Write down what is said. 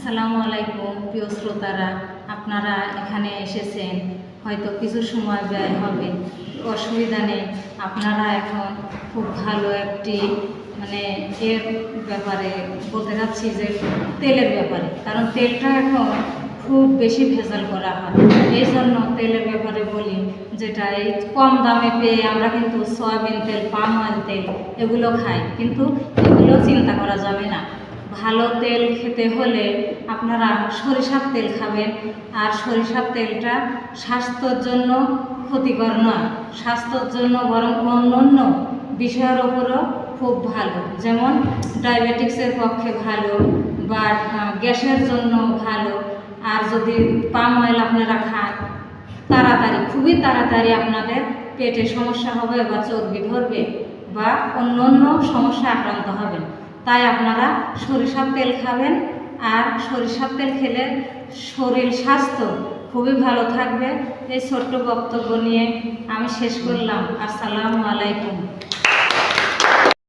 আসসালামু আলাইকুম প্রিয় শ্রোতারা, আপনারা এখানে এসেছেন, হয়তো কিছু সময় ব্যয় হবে, অসুবিধা নেই। আপনারা এখন খুব ভালো একটি এর ব্যাপারে বলতে চাচ্ছি যে তেলের ব্যাপারে, কারণ তেলটা এখন খুব বেশি ভেজাল করা হয়। এই জন্য তেলের ব্যাপারে বলি, যেটা এই কম দামে পেয়ে আমরা কিন্তু সয়াবিন তেল, পাম অয়েল তেল এগুলো খাই, কিন্তু এগুলো চিন্তা করা যাবে না। ভালো তেল খেতে হলে আপনারা সরিষার তেল খাবেন, আর সরিষার তেলটা স্বাস্থ্যের জন্য ক্ষতিকর নয়, স্বাস্থ্যের জন্য বরং অন্য বিষয়ের ওপরও খুব ভালো, যেমন ডায়াবেটিক্সের পক্ষে ভালো বা গ্যাসের জন্য ভালো। আর যদি পাম অয়েল আপনারা খান, খুবই তাড়াতাড়ি আপনাদের পেটে সমস্যা হবে বা চর্বি ধরবে বা অন্য সমস্যা আক্রান্ত হবেন। তাই আপনারা সরিষার তেল খাবেন, আর সরিষার তেল খেলে শরীর স্বাস্থ্য খুবই ভালো থাকবে। এই ছোট্ট বক্তব্য নিয়ে আমি শেষ করলাম। আসসালামু আলাইকুম।